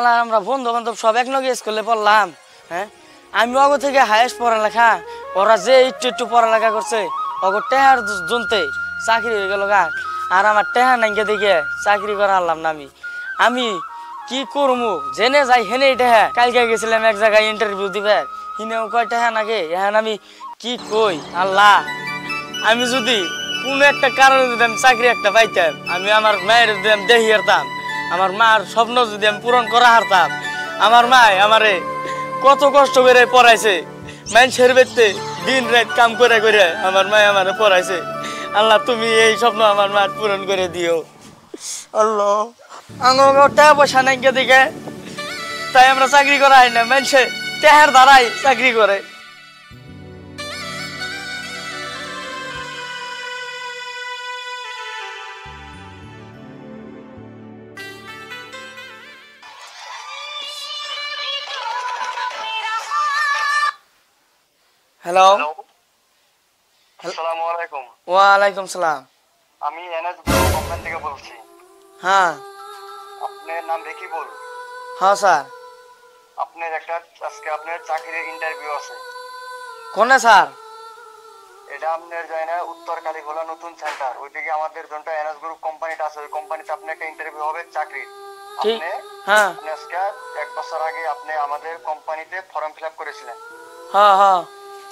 শালা আমরা বন্ধু বান্ধব সব এক লগে স্কুলে পড়লাম। হ্যাঁ, আমি অগ থেকে হায়েস্ট পড়ালেখা, ওরা যে একটু একটু পড়ালেখা করছে অগ টেহার জনতে চাকরি হয়ে গেল গা। আর আমার টেহা নাইকে দেখে চাকরি করা আনলাম না। আমি কি করবো, জেনে যাই হেনে টেহা। কালকে গেছিলাম এক জায়গায় ইন্টারভিউ দিবে, হিনেও কয় টেহা নাকি। এখন আমি কি কই আল্লাহ, আমি যদি কোনো একটা কারণে যদি আমি চাকরি একটা পাইতাম, আমি আমার মায়ের যদি আমি দেখি হারতাম, আমার মার স্বপ্ন যদি আমি পূরণ করা হারতাম। আমার মায় আমারে কত কষ্ট করে পড়াইছে, মানুষের বেতে দিন রাত কাম করে করে আমার মায় আমারে পড়াইছে। আল্লাহ তুমি এই স্বপ্ন আমার মার পূরণ করে দিও আল্লাহ। আমার টাকা পয়সা নাই দিকে, তাই আমরা চাকরি করা হয় না, মানুষে টেহার দ্বারাই চাকরি করে। হ্যালো, আসসালামু আলাইকুম। ওয়ালাইকুম সালাম। আমি এনএস গ্রুপ কোম্পানি থেকে বলছি। হ্যাঁ, আপনার নাম দেখি বল। হ্যাঁ স্যার। আপনার একটা আজকে আপনার চাকরির ইন্টারভিউ আছে। কোনে স্যার? এটা আপনার যায় না উত্তর কালীখোলা নতুন সেন্টার, ওইদিকে আমাদের জনটা এনএস গ্রুপ কোম্পানিটা আছে, ওই কোম্পানিতে আপনার একটা ইন্টারভিউ হবে চাকরির। ঠিক, আপনি হ্যাঁ আপনি আজকে 1 বছর আগে আপনি আমাদের কোম্পানিতে ফর্ম ফিল আপ করেছিলেন। হ্যাঁ হ্যাঁ।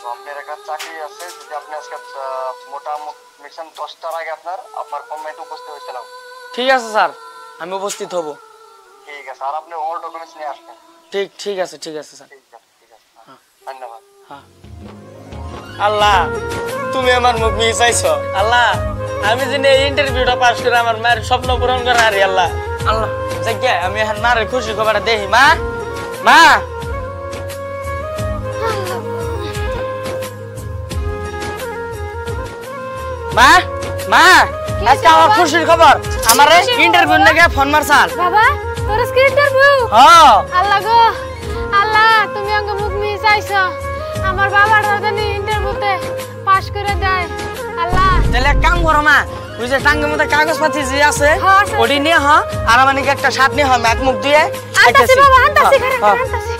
তো আপনার একটা চাকরি আছে, যদি আপনি আজকে মোটামুটি মিশন 10টার আগে আপনার কোম্পানিতে উপস্থিত হয়েছিলাম। ঠিক আছে স্যার, আমি উপস্থিত হব। ঠিক আছে, আর আপনি অল ডকুমেন্টস নিয়ে আসবেন। ঠিক আছে ঠিক আছে স্যার। ঠিক আছে, ঠিক আছে, ধন্যবাদ। হ্যাঁ, আল্লাহ তুমি আমার মুখ মিশাইছো। আল্লাহ আমি যদি এই ইন্টারভিউটা পাস করে আমার মায়ের স্বপ্ন পূরণ করা হারি আল্লাহ। আল্লাহ জায়গা আমি এখন মায়ের খুশি খবরটা দেখি। মা, মা, মা, মা, আজকে আমার খুশির খবর। আমার ইন্টারভিউ নাকি ফোন মারছাল। বাবা তোর আজকে ইন্টারভিউ? হ্যাঁ। আল্লাহ গো আল্লাহ, তুমি আমাকে মুখ মিয়ে চাইছো, আমার বাবার জানি ইন্টারভিউতে পাস করে দেয়। আল্লাহ তাহলে এক কাম করো মা, ওই যে টাঙ্গের মধ্যে কাগজপাতি যে আছে ওটি নিয়ে হ, আর আমার নাকি একটা শার্ট নিয়ে হ, এক মুখ দিয়ে আনতাছি বাবা, আনতাছি আনতাছি।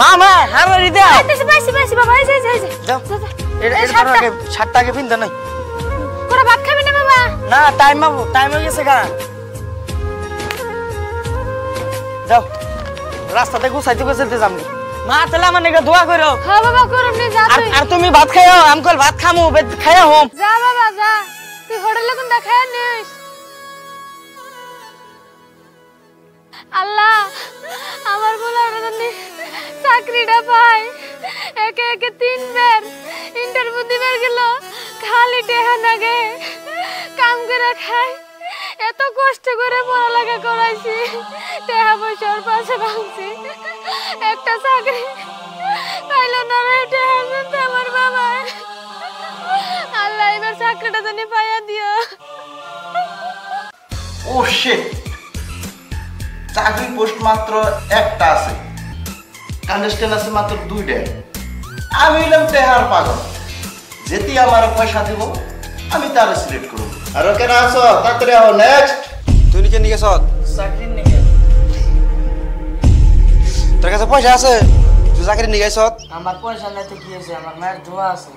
মা, মা হারারি দাও। আনতাছি পাইছি পাইছি বাবা, এই যে এই যে দাও। এটা শার্টটা আগে পিনতে নাই। কোরা ভাত খাবি না বাবা? না, টাইম হয়ে গেছে গা। যাও, রাস্তাতে গুছাইতে গুছাইতে যাম। মা তাহলে আমার নাকি দোয়া করো। হ্যাঁ বাবা করব নি, যা তুই। আর তুমি ভাত খাইও, আমি কল ভাত খামু, খাইয়া হোম। যা বাবা যা, তুই হোটেলে কোন দেখায় নিস। আল্লাহ আমার বলার জানি চাকরিটা পাই। একে একে 3 বার ইন্টারভিউ দিবার গেল, খালি টেহা নাগে, কাম করে খাই। এত কষ্ট করে পড়ালেখা করাইছি, টেহা পয়সার পাশে ভাঙছি, একটা চাকরি পাইল না রে। টেহা শুনতে আমার বাবা। আল্লাহ এবার চাকরিটা জানি পাইয়া দিও। ও শিট, চাকরি পোস্ট মাত্র একটা আছে, কনস্টেবল আছে মাত্র 2টা। আমি হইলাম টেহার পাগল, যেটি আমার পয়সা দিব আমি তার সিলেক্ট করব। আর কেন আসো তাড়াতাড়ি আও। নেক্সট, তুই নিকে নিকে সৎ চাকরির নাকি তোর কাছে পয়সা আছে? তুই চাকরি নিকে সৎ? আমার পয়সা নাই তো কি হয়েছে, আমার মায়ের দোয়া আছে।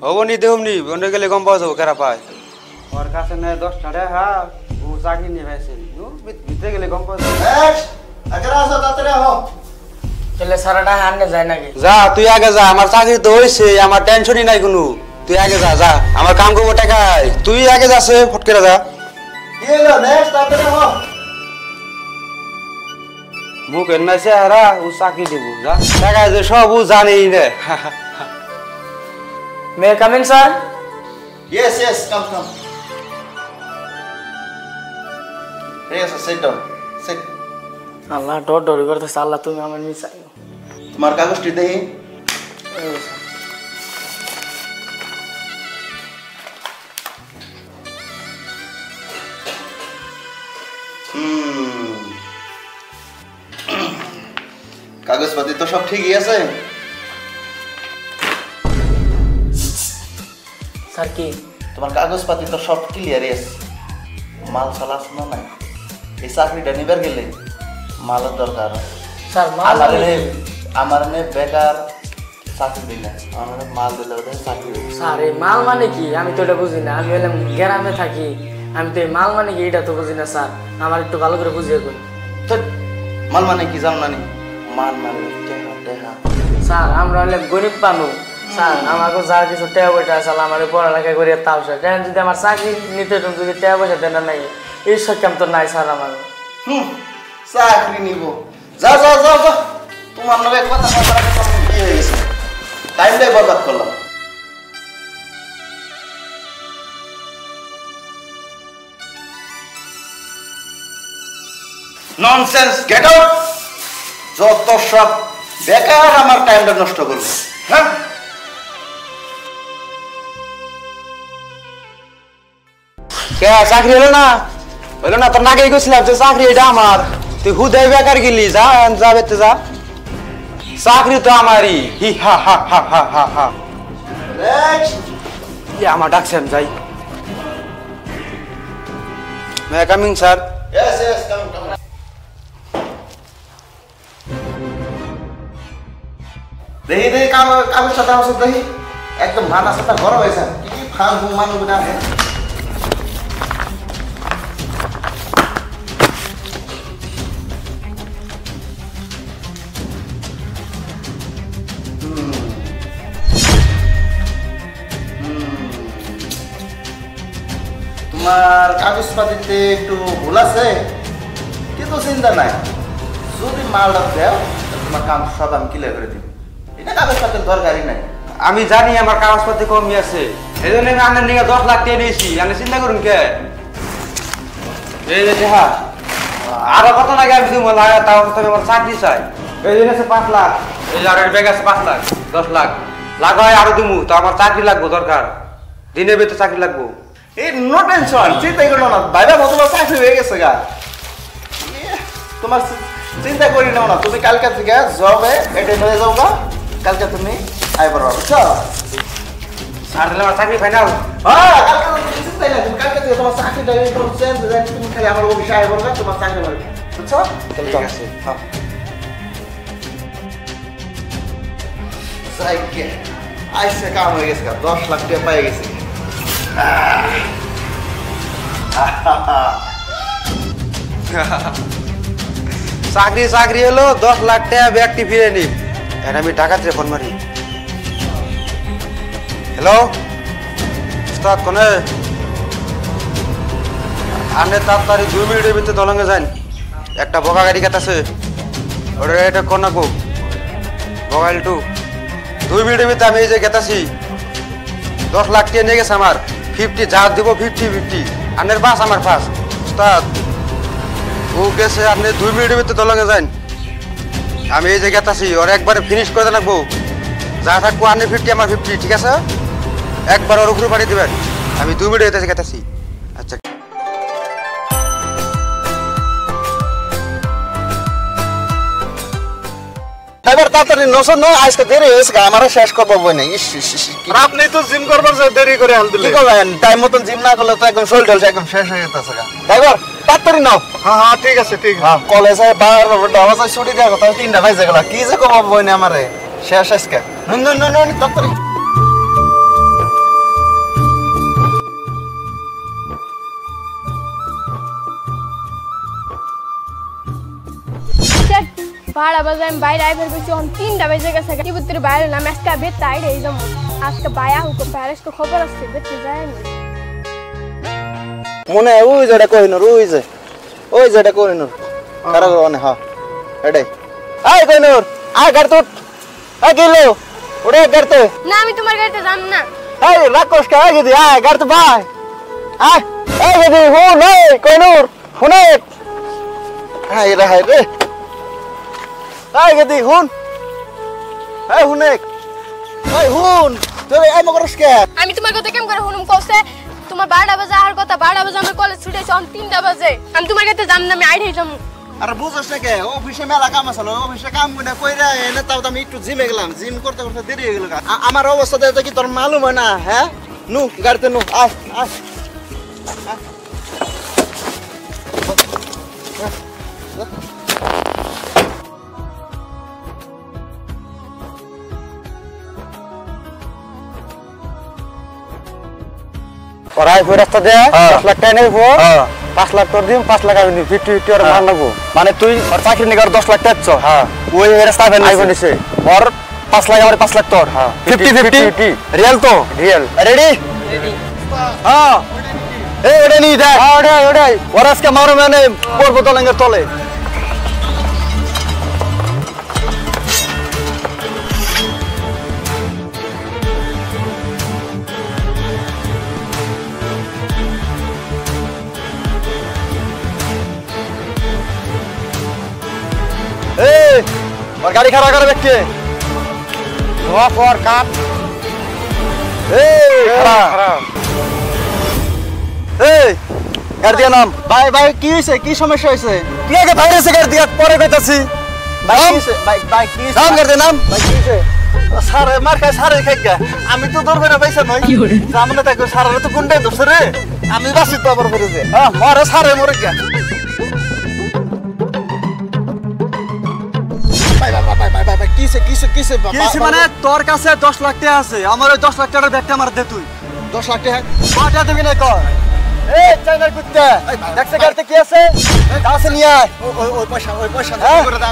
হব নি দেহম নি, বন্ধ গেলে গম পাওয়া যাবো কেরা পায়। ওর কাছে নেই 10 টাকা, হ্যাঁ ও চাকরি নিয়ে ভাইছে, ভিতরে গেলে গম পাওয়া যাবে। নেক্সট, আগে আসো তাড়াতাড়ি আও। তাহলে সারাটা হান্নে যায় নাকি? যা তুই আগে যা, আমার চাকরি তো হয়েছে, আমার টেনশনই নাই কোনো। তুই আগে যা, যা আমার কাম করবো টাকায়, তুই আগে যাচ্ছে ফটকে যা। কি হলো? নেক্সট, তাড়াতাড়ি আও। মুখ এনাইছে হারা ও চাকরি দেবো, যা টাকায় যে সব ও জানেই না। May come in sir? Yes, yes, come, come. Yes, sit down. Sit. আল্লাহ ডর ডর করতেছে। আল্লাহ তুমি আমার মিশাই। তোমার কাগজটি দেখি। কাগজপাতি তো সব ঠিকই আছে। স্যার কি? তোমার কাগজপাতি তো সব ক্লিয়ারই আছে। মাল চালাস না নাই এই চাকরিটা নিবার গেলে মালের দরকার স্যার মাল আমার নে বেকার চাকরি দিই না আমার মাল দিলে চাকরি দিই স্যার এই মাল মানে কি আমি তো এটা বুঝি না আমি হলাম গ্রামে থাকি আমি তো এই মাল মানে কি এটা তো বুঝি না স্যার আমার একটু ভালো করে বুঝিয়ে কোন মাল মানে কি জানো না মাল মানে টেহা টেহা স্যার আমরা হলাম গরিব মানুষ স্যার আমাকে যা কিছু টাকা পয়সা আছে আমার পড়ালেখা করিয়া তাও স্যার কেন যদি আমার চাকরি নিতে যদি টাকা পয়সা দেন নাই এই সক্ষম তো নাই স্যার আমার চাকরি নিব যাও যাও যাও যাও তোমার লগে কথা কথা হয়ে গেছে টাইমটাই বরবাদ করলাম ননসেন্স গেট আউট যত সব বেকার আমার টাইমটা নষ্ট করবে হ্যাঁ কে চাকরি হলো না তোর নাকেই গেছিলাম যে চাকরি এটা আমার তুই হুদাই বেকার গেলি যা যা বেতে যা চাকরি তো আমারই হি হা হা হা হা হা হা আমার ডাকছেন যাই may coming sir Yes, yes, come, come. দেখি দেখি কাগজ সাথে আমার দেখি একদম মাথা সাথে গরম হয়েছে কি ফান মানুষ না আছে তোমার কাগজপাতিতে একটু ভুল আছে কিন্তু চিন্তা নাই যদি মালটা দেও তোমার কাম সব আমি ক্লিয়ার করে দিব এটা কাগজপাতির দরকারই নাই আমি জানি আমার কাগজপত্র কমই আছে এই জন্য আমি আপনার নিয়ে 10 লাখ টাকা নিয়েছি আপনি চিন্তা করুন কে এই যে হ্যাঁ আরো কত লাগে আমি দিব তাও তবে আমার চাকরি চাই এই জন্য আছে 5 লাখ এই যে আর ব্যাগ আছে 5 লাখ 10 লাখ লাগায় আরো দিমু তো আমার চাকরি লাগবে দরকার দিনের ভিতরে চাকরি লাগবে এই নো টেনশন চিন্তা করো না বাইরে তোমার চাকরি হয়ে গেছে গা তোমার চিন্তা করি নাও না তুমি কালকে থেকে জবে এটেন্ড হয়ে যাও গা কালকে তুমি আইবার বুঝছো আর দিলে আমার চাকরি ফাইনাল হ্যাঁ কালকে তুমি চিন্তা নাই তুমি কালকে থেকে তোমার চাকরিটা একদম চেঞ্জ হয়ে যায় তুমি খালি আমার অফিসে আইবার গা তোমার চাকরি হবে বুঝছো ঠিক আছে হ্যাঁ যাই কে আইসে কাম হয়ে গেছে গা 10 লাখ টাকা পেয়ে গেছে চাকরি হলো 10 লাখ টাকা ব্যাগটি ফিরে নিন এখন আমি ডাকাতে ফোন মারি হ্যালো উস্তাদ কোনে আপনি তাড়াতাড়ি 2 মিনিটের ভিতরে দলঙ্গে যান একটা বগা গাড়ি কাটাছে ওটা এটা কোন নাকো মোবাইল 2 মিনিটের ভিতরে আমি এই যে গেতাছি 10 লাখ টাকা নিয়ে গেছে আমার 50 যা দিব 50 আপনার পাস আমার পাস উস্তাদ ও গেছে আপনি 2 মিনিটের ভিতরে দলঙ্গে যান আমি এই জায়গাতে আছি ওর একবারে ফিনিশ করে রাখবো যা থাকবো আপনি 50 আমার 50 ঠিক আছে একবার ওর উপরে পাঠিয়ে দেবেন আমি 2 মিনিট এতে জায়গাতে আছি আচ্ছা এবার তাড়াতাড়ি নসো ন আজকে দেরি হয়েছে আমারও শেষ করবো বই না আপনি তো জিম করবার দেরি করে আনতে করবেন টাইম মতন জিম না করলে তো একদম শরীর ঢলছে একদম শেষ হয়ে যেতেছে ড্রাইভার তাড়াতাড়ি নাও হ্যাঁ হ্যাঁ ঠিক আছে ঠিক হ্যাঁ কলেজে 12 ছুটি দেওয়ার কথা 3টা বাজে গেল কি যে করবো বই না আমারে শেষ আজকে তাড়াতাড়ি ভাড়া বাজে আমি বাইরে আইবার গেছি এখন 3টা বেজে গেছে কি ভিতরে বাইরে না আজকে বেত আইরে এই যাবো আজকে বায়া হুকম প্যারিস তো খবর আছে বেতে যায়নি মনে ওই যেটা কইনর ওই যেটা কইনর কারাগর মানে হ্যাঁ এটাই আয় কইনর আয় গাড়ি তো আয় গেলো ওরে গাড়ি তো না আমি তোমার গাড়িতে যাব না আয় রাকোস কা আয় গদি আয় গাড়ি তো ভাই আয় এই গদি হুন এই কইনর হুনে আয় রে হায় রে আয় গদি হুন আয় হুনে আয় হুন তুই আয় মগরস কে আমি তোমার কথা কেম করে হুনুম কইছে তোমার 12টা বাজে আর কথা 12টা বাজে আমার কলেজ ছুটি হইছে এখন 3টা বাজে আমি তোমার গাড়িতে যাব না আমি আইরে যাবো আরে বুঝছ না কে অফিসে মেলা কাম আছে অফিসে কাম করে কইরা এনে তাও আমি একটু জিমে গেলাম জিম করতে করতে দেরি হয়ে গেল আমার অবস্থা দেখতে কি তোর মালুম হয় না হ্যাঁ নু গাড়িতে নু আয় আয় ওরাই ফের রাস্তা দে 10 লাখ টাকা নেবো 5 লাখ তোর দিম 5 লাখ আমি দিম 50-50 আর মান নেবো মানে তুই ওর চাকরি নিকার 10 লাখ টাকা চাচ্ছ হ্যাঁ ওই রাস্তা ফেল আইফোন দিছে ওর 5 লাখ আমার 5 লাখ তোর হ্যাঁ 50-50 রিয়েল তো রিয়েল রেডি হ্যাঁ এই ওটা নিয়ে দেখ ওটাই ওর আজকে মারো মানে পড়বো দলঙ্গের তলে এই ওর গাড়ি খারাপ করে ব্যক্তি ধোয়া পর কাপ এই খারাপ এই গাড়ি দিয়ে নাম ভাই ভাই কি হয়েছে কি সমস্যা হয়েছে কি আগে ভাইরাসে গাড়ি দিয়ে পরে কইতাছি ভাই কি হয়েছে ভাই কি হয়েছে নাম গাড়ি দিয়ে নাম ভাই কি হয়েছে স্যার মার খাই স্যার খাই গা আমি তো দৌড় করে পাইছে নই সামনে দেখো স্যার তো কোনটাই দোষে রে আমি বাসি তো আবার ফিরে যে হ্যাঁ মরে স্যার মরে গা ভাই ভাই ভাই ভাই ভাই কিসে কিছে মানে তোর কাছে 10 লাখ টাকা আছে আমার ওই 10 লাখ টাকার ব্যাগটা আমার দে তুই 10 লাখ টাকা কয়টা দিবি না কর এই চাইনার কুত্তা দেখছে গাড়িতে কি আছে কাছে নিয়ে আয় ওই পয়সা না করে দাও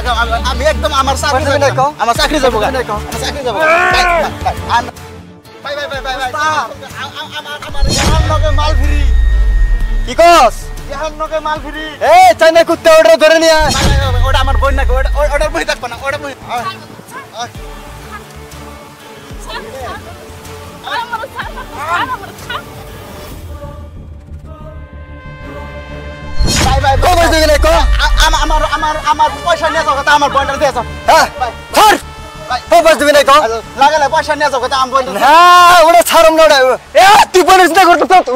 আমি একদম আমার চাকরি পয়সা যাবে নাই কও? আমার চাকরি যাবো গা। পয়সা নাই কও? আমার চাকরি যাবো ভাই আমার ইয়ার লগে মাল ফ্রি কি কস ইয়ার লগে মাল ফ্রি এই চাইনার কুত্তা ওটা ধরে নিয়ে আয় ওটা আমার বই না ওটা বই থাকবে না ওটা বই ভাই ভাই কো বই দিবি না কো আমার পয়সা নিয়ে যাও কথা আমার বইটা দিয়ে যাও হ্যাঁ ধর কো বই দিবি না কো লাগালে পয়সা নিয়ে যাও কথা আমার বইটা হ্যাঁ ওটা ছাড়ম না ওটা এ তুই বলিস না করতে তো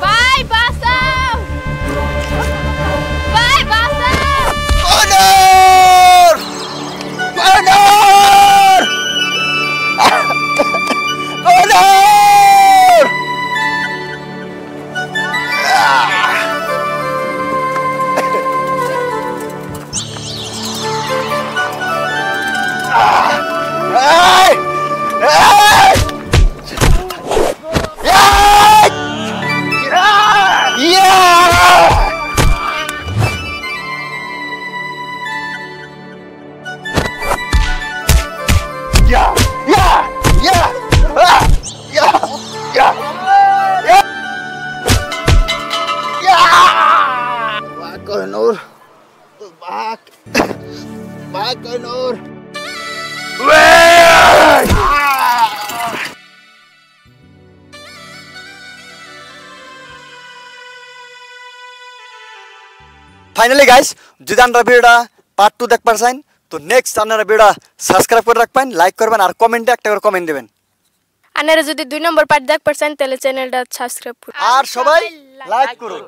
ভাই বাঁচাও ভাই বাঁচাও অনর অনর অনর এই এই Koinur, bak, Koinur. Finally guys যদি আপনারা ভিডিওটা পার্ট 2 দেখবার চান তো নেক্সট আপনারা ভিডিওটা সাবস্ক্রাইব করে রাখবেন লাইক করবেন আর কমেন্টে একটা করে কমেন্ট দিবেন আপনারা যদি 2 নম্বর পার্ট দেখতে চান তাহলে চ্যানেলটা সাবস্ক্রাইব করুন আর সবাই লাইক করুন